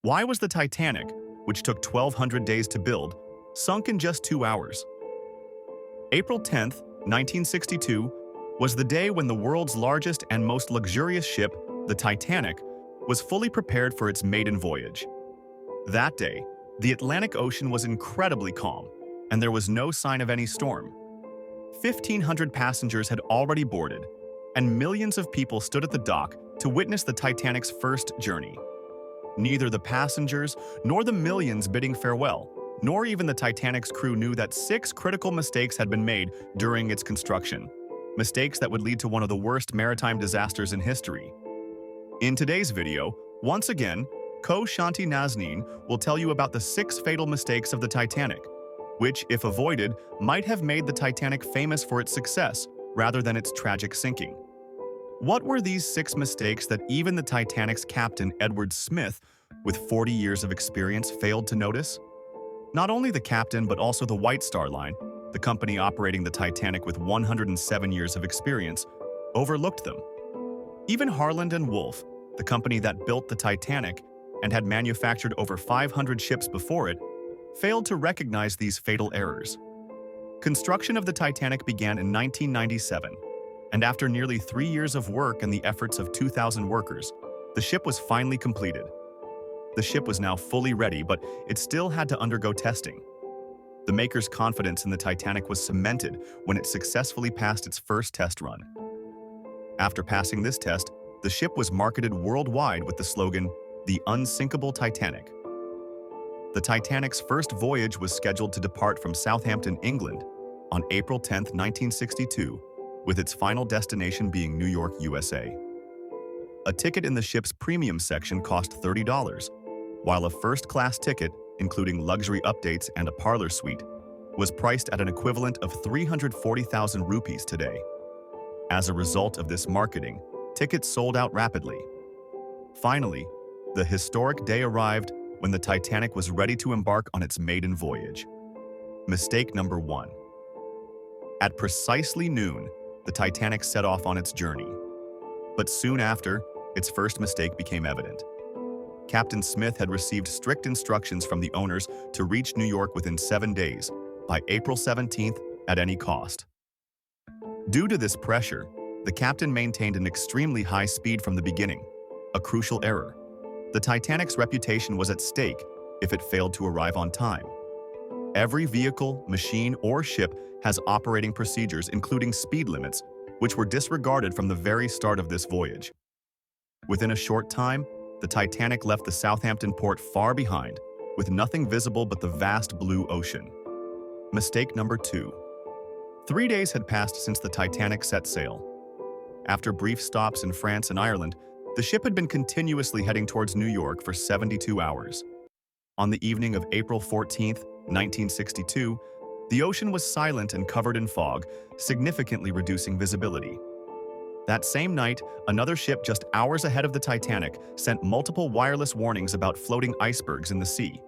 Why was the Titanic, which took 1,200 days to build, sunk in just 2 hours? April 10, 1962, was the day when the world's largest and most luxurious ship, the Titanic, was fully prepared for its maiden voyage. That day, the Atlantic Ocean was incredibly calm, and there was no sign of any storm. 1,500 passengers had already boarded, and millions of people stood at the dock to witness the Titanic's first journey. Neither the passengers nor the millions bidding farewell, nor even the Titanic's crew knew that 6 critical mistakes had been made during its construction. Mistakes that would lead to one of the worst maritime disasters in history. In today's video, once again, Shanti Nazneen will tell you about the 6 fatal mistakes of the Titanic, which, if avoided, might have made the Titanic famous for its success rather than its tragic sinking. What were these 6 mistakes that even the Titanic's captain Edward Smith, with 40 years of experience, failed to notice? Not only the captain but also the White Star Line, the company operating the Titanic with 107 years of experience, overlooked them. Even Harland and Wolff, the company that built the Titanic and had manufactured over 500 ships before it, failed to recognize these fatal errors. Construction of the Titanic began in 1997, and after nearly 3 years of work and the efforts of 2,000 workers, the ship was finally completed. The ship was now fully ready, but it still had to undergo testing. The maker's confidence in the Titanic was cemented when it successfully passed its first test run. After passing this test, the ship was marketed worldwide with the slogan, "The Unsinkable Titanic." The Titanic's first voyage was scheduled to depart from Southampton, England, on April 10, 1962, with its final destination being New York, USA. A ticket in the ship's premium section cost $30, while a first-class ticket, including luxury updates and a parlor suite, was priced at an equivalent of 340,000 rupees today. As a result of this marketing, tickets sold out rapidly. Finally, the historic day arrived when the Titanic was ready to embark on its maiden voyage. Mistake number 1. At precisely noon, the Titanic set off on its journey. But soon after, its first mistake became evident. Captain Smith had received strict instructions from the owners to reach New York within 7 days, by April 17th, at any cost. Due to this pressure, the captain maintained an extremely high speed from the beginning, a crucial error. The Titanic's reputation was at stake if it failed to arrive on time. Every vehicle, machine, or ship has operating procedures including speed limits, which were disregarded from the very start of this voyage. Within a short time, the Titanic left the Southampton port far behind, with nothing visible but the vast blue ocean. Mistake number 2. 3 days had passed since the Titanic set sail. After brief stops in France and Ireland, the ship had been continuously heading towards New York for 72 hours. On the evening of April 14, 1962, the ocean was silent and covered in fog, significantly reducing visibility. That same night, another ship just hours ahead of the Titanic sent multiple wireless warnings about floating icebergs in the sea.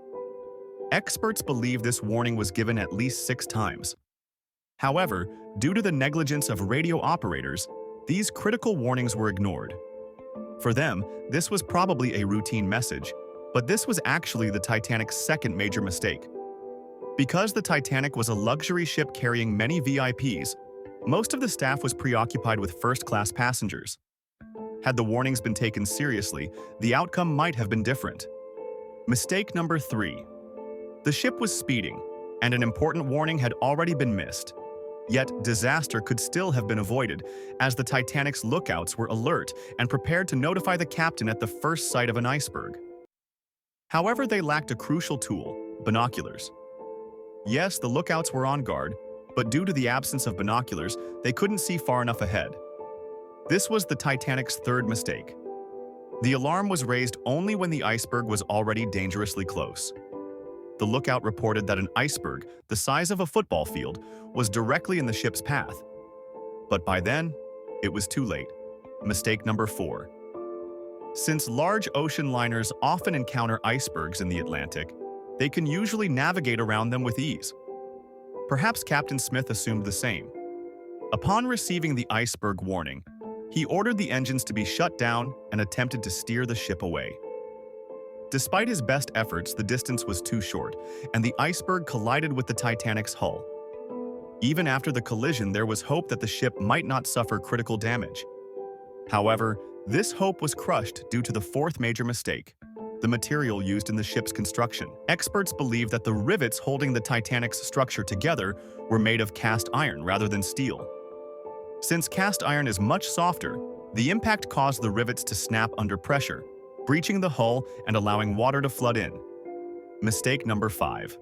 Experts believe this warning was given at least 6 times. However, due to the negligence of radio operators, these critical warnings were ignored. For them, this was probably a routine message, but this was actually the Titanic's second major mistake. Because the Titanic was a luxury ship carrying many VIPs, most of the staff was preoccupied with first-class passengers. Had the warnings been taken seriously, the outcome might have been different. Mistake number 3. The ship was speeding, and an important warning had already been missed. Yet, disaster could still have been avoided, as the Titanic's lookouts were alert and prepared to notify the captain at the first sight of an iceberg. However, they lacked a crucial tool, binoculars. Yes, the lookouts were on guard, but due to the absence of binoculars, they couldn't see far enough ahead. This was the Titanic's third mistake. The alarm was raised only when the iceberg was already dangerously close. The lookout reported that an iceberg, the size of a football field, was directly in the ship's path. But by then, it was too late. Mistake number 4. Since large ocean liners often encounter icebergs in the Atlantic, they can usually navigate around them with ease. Perhaps Captain Smith assumed the same. Upon receiving the iceberg warning, he ordered the engines to be shut down and attempted to steer the ship away. Despite his best efforts, the distance was too short, and the iceberg collided with the Titanic's hull. Even after the collision, there was hope that the ship might not suffer critical damage. However, this hope was crushed due to the fourth major mistake: the material used in the ship's construction. Experts believe that the rivets holding the Titanic's structure together were made of cast iron rather than steel. Since cast iron is much softer, the impact caused the rivets to snap under pressure, breaching the hull and allowing water to flood in. Mistake number 5.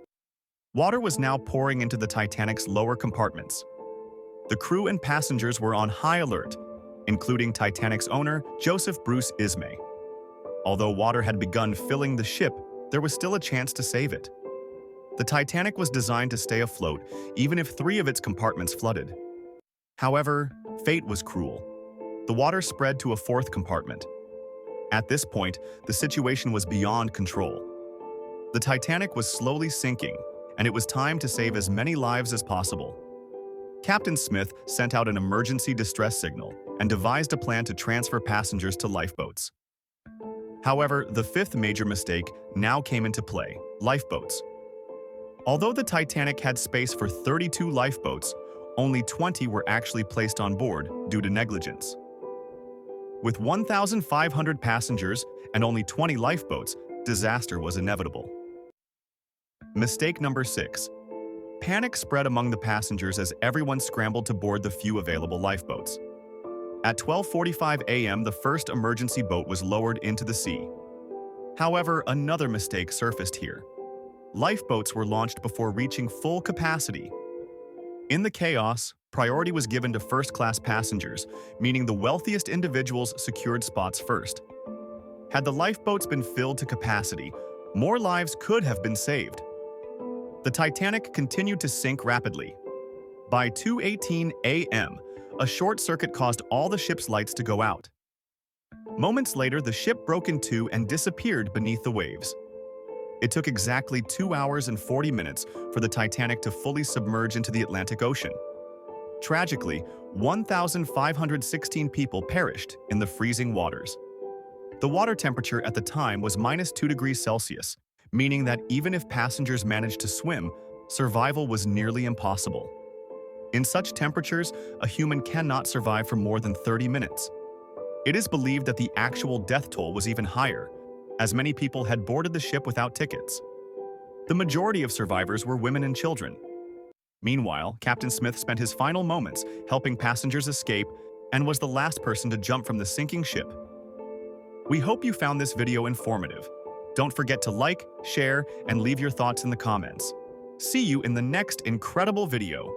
Water was now pouring into the Titanic's lower compartments. The crew and passengers were on high alert, including Titanic's owner, Joseph Bruce Ismay. Although water had begun filling the ship, there was still a chance to save it. The Titanic was designed to stay afloat, even if 3 of its compartments flooded. However, fate was cruel. The water spread to a 4th compartment. At this point, the situation was beyond control. The Titanic was slowly sinking, and it was time to save as many lives as possible. Captain Smith sent out an emergency distress signal and devised a plan to transfer passengers to lifeboats. However, the 5th major mistake now came into play: lifeboats. Although the Titanic had space for 32 lifeboats, only 20 were actually placed on board due to negligence. With 1,500 passengers and only 20 lifeboats, disaster was inevitable. Mistake number 6. Panic spread among the passengers as everyone scrambled to board the few available lifeboats. At 12:45 a.m., the first emergency boat was lowered into the sea. However, another mistake surfaced here. Lifeboats were launched before reaching full capacity. In the chaos, priority was given to first-class passengers, meaning the wealthiest individuals secured spots first. Had the lifeboats been filled to capacity, more lives could have been saved. The Titanic continued to sink rapidly. By 2:18 a.m., a short circuit caused all the ship's lights to go out. Moments later, the ship broke in two and disappeared beneath the waves. It took exactly 2 hours and 40 minutes for the Titanic to fully submerge into the Atlantic Ocean. Tragically, 1,516 people perished in the freezing waters. The water temperature at the time was -2 degrees Celsius, meaning that even if passengers managed to swim, survival was nearly impossible. In such temperatures, a human cannot survive for more than 30 minutes. It is believed that the actual death toll was even higher, as many people had boarded the ship without tickets. The majority of survivors were women and children. Meanwhile, Captain Smith spent his final moments helping passengers escape and was the last person to jump from the sinking ship. We hope you found this video informative. Don't forget to like, share, and leave your thoughts in the comments. See you in the next incredible video.